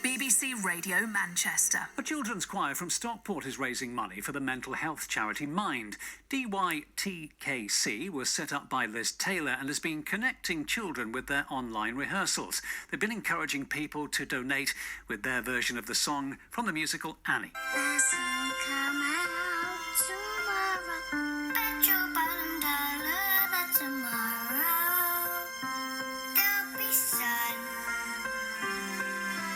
BBC Radio Manchester. A children's choir from Stockport is raising money for the mental health charity Mind. DYT was set up by Liz Taylor and has been connecting children with their online rehearsals. They've been encouraging people to donate with their version of the song from the musical Annie. The sun come out tomorrow. Bet your bottom dollar that tomorrow there'll be sun.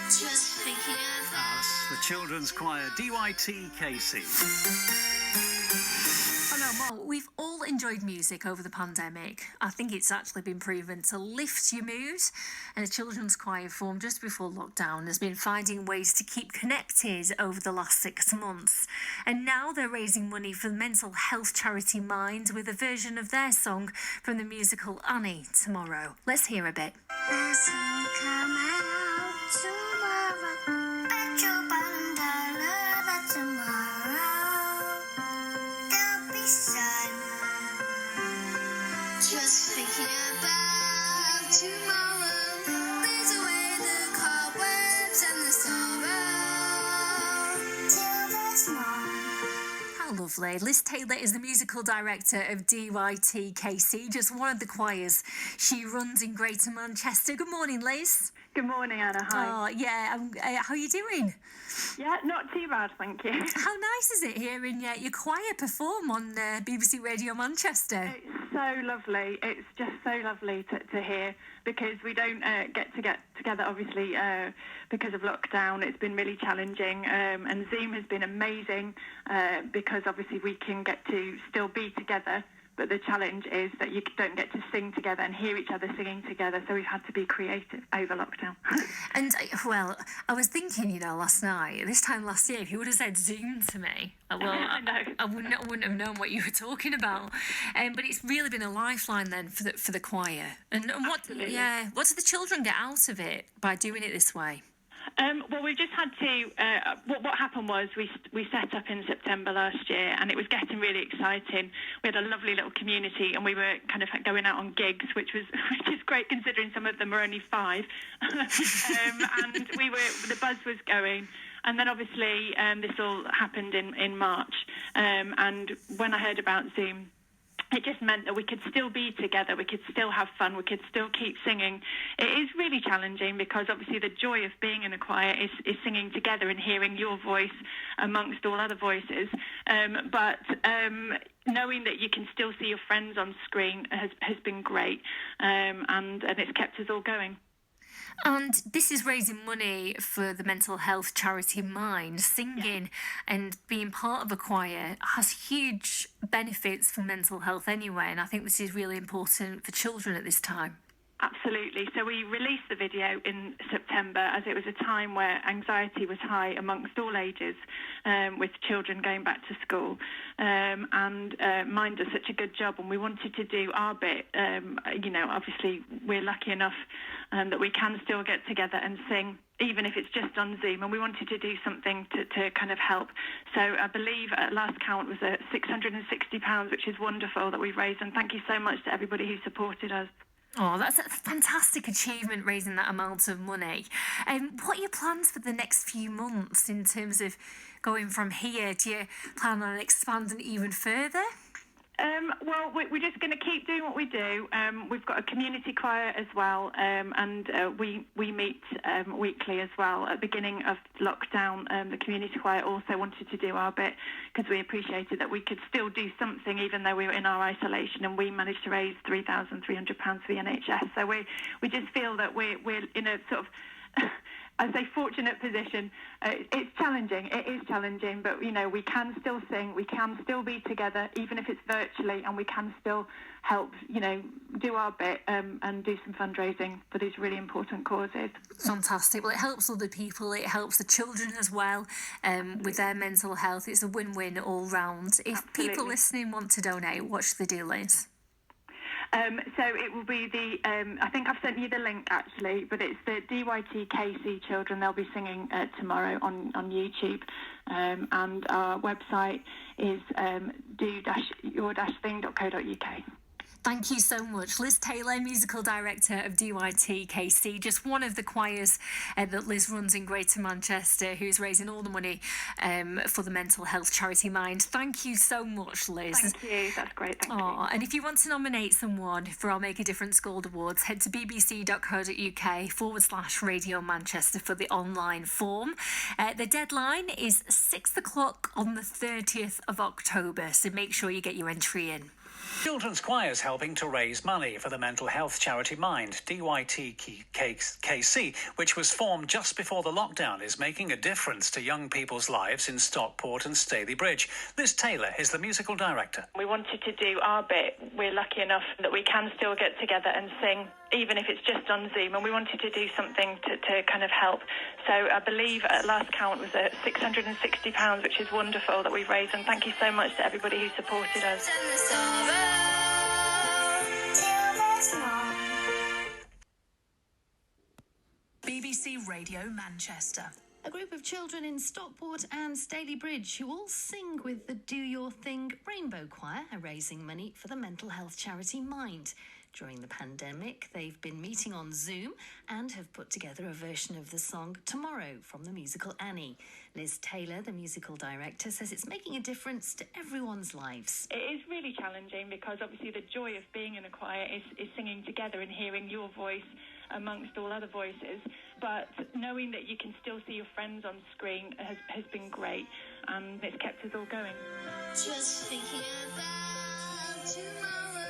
Just thinking about The children's choir DYT. Oh no, Mo, we've all enjoyed music over the pandemic. I think it's actually been proven to lift your mood. And a children's choir formed just before lockdown has been finding ways to keep connected over the last 6 months. And now they're raising money for the mental health charity Mind with a version of their song from the musical Annie tomorrow. Let's hear a bit. the sun come out tomorrow. Bet your bottom dollar that tomorrow there'll be sun. Just thinking about tomorrow. Clears away the cobwebs and the sorrow till there's more. How lovely. Liz Taylor is the musical director of DYT, just one of the choirs she runs in Greater Manchester. Good morning, Liz. Good morning, Anna. Hi. Oh, yeah. How are you doing? Yeah, not too bad, thank you. How nice is it hearing your choir perform on BBC Radio Manchester? It's so lovely. It's just so lovely to hear because we don't get together, obviously, because of lockdown. It's been really challenging, and Zoom has been amazing because obviously we can get to still be together. But the challenge is that you don't get to sing together and hear each other singing together. So we've had to be creative over lockdown. And, well, I was thinking, last night, this time last year, if you would have said Zoom to me, well, I wouldn't have known what you were talking about. But it's really been a lifeline then for the choir. And what do the children get out of it by doing it this way? Well, we just had to. What happened was we set up in September last year, and it was getting really exciting. We had a lovely little community, and we were kind of going out on gigs, which is great considering some of them are only 5. And the buzz was going. And then obviously this all happened in March. And when I heard about Zoom, it just meant that we could still be together, we could still have fun, we could still keep singing. It is really challenging because obviously the joy of being in a choir is singing together and hearing your voice amongst all other voices. But knowing that you can still see your friends on screen has been great, and it's kept us all going. And this is raising money for the mental health charity Mind. Singing and being part of a choir has huge benefits for mental health anyway, and I think this is really important for children at this time. Absolutely. So we released the video in September as it was a time where anxiety was high amongst all ages, with children going back to school. And Mind does such a good job, and we wanted to do our bit. Obviously we're lucky enough that we can still get together and sing, even if it's just on Zoom, and we wanted to do something to kind of help. So I believe at last count was £660, which is wonderful that we've raised, and thank you so much to everybody who supported us. Oh, that's a fantastic achievement, raising that amount of money. What are your plans for the next few months in terms of going from here? Do you plan on expanding even further? Well, we're just going to keep doing what we do. We've got a community choir as well, and we meet weekly as well. At the beginning of lockdown, the community choir also wanted to do our bit because we appreciated that we could still do something even though we were in our isolation, and we managed to raise £3,300 for the NHS. So we just feel that we're in a sort of I'd say fortunate position. It's challenging. It is challenging, but we can still sing. We can still be together, even if it's virtually, and we can still help. Do our bit and do some fundraising for these really important causes. Fantastic. Well, it helps other people. It helps the children as well with their mental health. It's a win-win all round. If people listening want to donate, what should they do, Liz? So it will be I think I've sent you the link actually, but it's the DYT children. They'll be singing tomorrow on YouTube, and our website is do-your-thing.co.uk. Thank you so much. Liz Taylor, Musical Director of DYT KC, just one of the choirs that Liz runs in Greater Manchester, who's raising all the money for the mental health charity Mind. Thank you so much, Liz. Thank you. That's great. Thank you. And if you want to nominate someone for our Make a Difference Gold Awards, head to bbc.co.uk/Radio Manchester for the online form. The deadline is 6 o'clock on the 30th of October, so make sure you get your entry in. Children's choirs helping to raise money for the mental health charity Mind. DYT KC, which was formed just before the lockdown, is making a difference to young people's lives in Stockport and Stalybridge. Liz Taylor is the musical director. We wanted to do our bit. We're lucky enough that we can still get together and sing, even if it's just on Zoom, and we wanted to do something to kind of help. So I believe at last count was at £660, which is wonderful that we've raised, and thank you so much to everybody who supported us. And the sorrow till there's more. BBC Radio Manchester. A group of children in Stockport and Stalybridge who all sing with the Do Your Thing Rainbow Choir are raising money for the mental health charity Mind. During the pandemic, they've been meeting on Zoom and have put together a version of the song Tomorrow from the musical Annie. Liz Taylor, the musical director, says it's making a difference to everyone's lives. It is really challenging because obviously the joy of being in a choir is singing together and hearing your voice amongst all other voices. But knowing that you can still see your friends on screen has been great, and it's kept us all going. Just thinking about tomorrow.